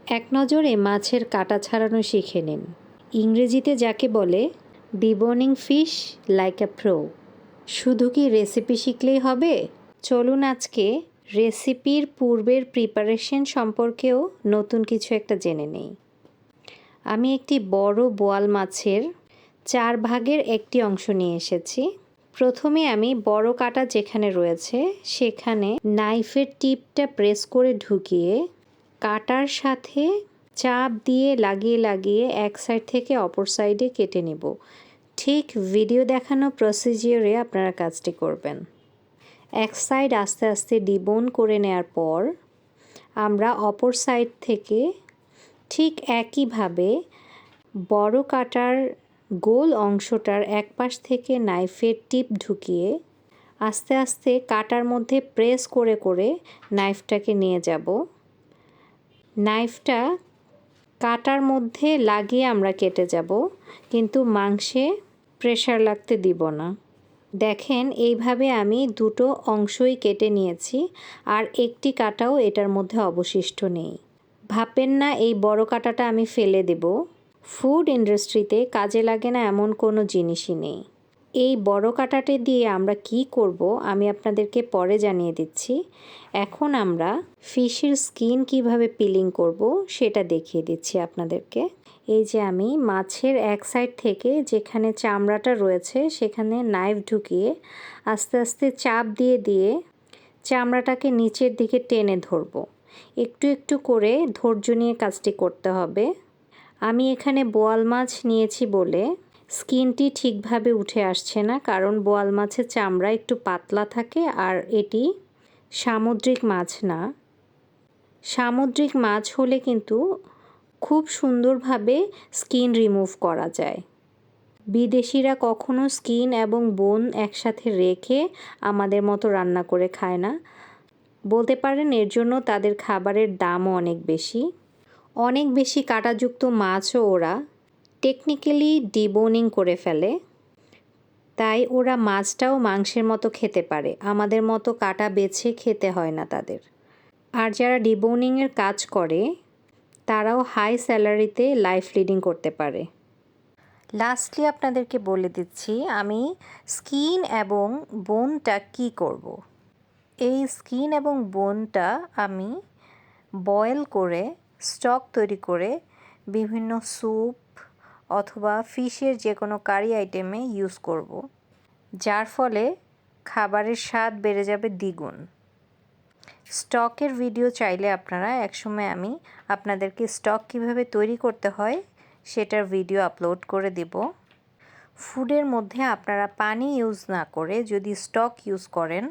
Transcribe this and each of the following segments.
এক নজরে মাছের কাঁটা ছাড়ানো শিখে নিন। ইংরেজিতে যাকে বলে ডিবোনিং ফিশ লাইক আ প্রো। শুধু কি রেসিপি শিখলেই হবে? চলুন আজকে রেসিপির পূর্বের প্রিপারেশন সম্পর্কেও নতুন কিছু একটা জেনে নেই। আমি একটি বড় বোয়াল মাছের 4 ভাগের একটি অংশ নিয়ে এসেছি। প্রথমে আমি বড় কাঁটা যেখানে রয়েছে সেখানে নাইফের টিপটা প্রেস করে ঢুকিয়ে কাটার সাথে চাপ দিয়ে লাগিয়ে এক সাইড থেকে অপর সাইডে কেটে নেব। ঠিক ভিডিও দেখানো প্রসিজিওরে আপনারা কাজটি করবেন। এক সাইড আস্তে আস্তে ডিবোন করে নেওয়ার পর আমরা অপর সাইড থেকে ঠিক একইভাবে বড় কাটার গোল অংশটার এক পাশ থেকে নাইফের টিপ ঢুকিয়ে আস্তে আস্তে কাটার মধ্যে প্রেস করে করে নাইফটাকে নিয়ে যাব। নাইফটা কাটার মধ্যে লাগিয়ে আমরা কেটে যাব, কিন্তু মাংসে প্রেশার লাগতে দিব না। দেখেন এইভাবে আমি দুটো অংশই কেটে নিয়েছি, আর একটি কাটাও এটার মধ্যে অবশিষ্ট নেই। ভাববেন না এই বড় কাটাটা আমি ফেলে দেব। ফুড ইন্ডাস্ট্রিতে কাজে লাগে না এমন কোনো জিনিসই নেই। এই বড় কাঁটাটি দিয়ে আমরা কি করব আমি আপনাদেরকে পরে জানিয়ে দিচ্ছি। এখন আমরা ফিশের স্কিন কিভাবে পিলিং করব সেটা দেখিয়ে দিচ্ছি আপনাদেরকে। এই যে আমি মাছের এক সাইড থেকে যেখানে চামড়াটা রয়েছে সেখানে নাইফ ঢুকিয়ে আস্তে আস্তে চাপ দিয়ে চামড়াটাকে নিচের দিকে টেনে ধরব। একটু একটু করে ধৈর্য নিয়ে কাজটি করতে হবে। আমি এখানে বোয়াল মাছ নিয়েছি বলে স্কিনটি ঠিকভাবে উঠে আসছে না, কারণ বোয়াল মাছের চামড়া একটু পাতলা থাকে আর এটি সামুদ্রিক মাছ না। সামুদ্রিক মাছ হলে কিন্তু খুব সুন্দরভাবে স্কিন রিমুভ করা যায়। বিদেশিরা কখনো স্কিন এবং বোন একসাথে রেখে আমাদের মতো রান্না করে খায় না। বলতে পারেন এর জন্য তাদের খাবারের দামও অনেক বেশি। অনেক বেশি কাঁটাযুক্ত মাছও ওরা টেকনিক্যালি ডিবোনিং করে ফেলে, তাই ওরা মাছটাও মাংসের মতো খেতে পারে, আমাদের মতো কাটা বেছে খেতে হয় না তাদের। আর যারা ডিবোনিংয়ের কাজ করে তারাও হাই স্যালারিতে লাইফ লিডিং করতে পারে। লাস্টলি আপনাদেরকে বলে দিচ্ছি আমি স্কিন এবং বোনটা কি করব। এই স্কিন এবং বোনটা আমি বয়েল করে স্টক তৈরি করে বিভিন্ন স্যুপ অথবা ফিশের যে কোনো কারি আইটেমে ইউজ করব, যার ফলে খাবারের স্বাদ বেড়ে যাবে দ্বিগুণ। স্টকের ভিডিও চাইলে আপনারা একসময় আমি আপনাদেরকে স্টক কিভাবে তৈরি করতে হয় সেটার ভিডিও আপলোড করে দেব। ফুডের মধ্যে আপনারা পানি ইউজ না করে যদি স্টক ইউজ করেন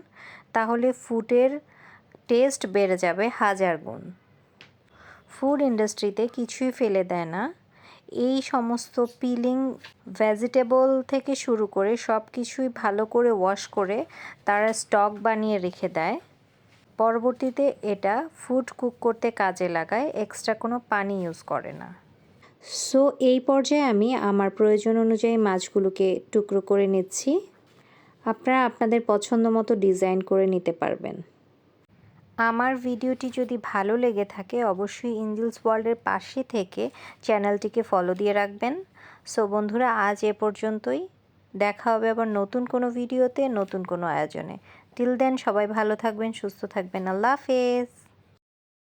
তাহলে ফুডের টেস্ট বেড়ে যাবে 1000 গুণ। ফুড ইন্ডাস্ট্রিতে কিছুই ফেলে দেয় না। এই সমস্ত পিলিং ভেজিটেবল থেকে শুরু করে সব কিছুই ভালো করে ওয়াশ করে তারা স্টক বানিয়ে রেখে দেয়। পরবর্তীতে এটা ফুড কুক করতে কাজে লাগায়, এক্সট্রা কোনো পানি ইউজ করে না। সো এই পর্যায়ে আমি আমার প্রয়োজন অনুযায়ী মাছগুলোকে টুকরো করে নিচ্ছি। আপনারা আপনাদের পছন্দ মতো ডিজাইন করে নিতে পারবেন। আমার ভিডিওটি যদি ভালো লেগে থাকে অবশ্যই এঞ্জেলস ওয়ার্ল্ডের পাশে থেকে চ্যানেলটিকে ফলো দিয়ে রাখবেন। সো বন্ধুরা আজ এ পর্যন্তই। দেখা হবে আবার নতুন কোনো ভিডিওতে, নতুন কোনো আয়োজনে। টিল দেন সবাই ভালো থাকবেন, সুস্থ থাকবেন। আল্লাহ হাফেজ।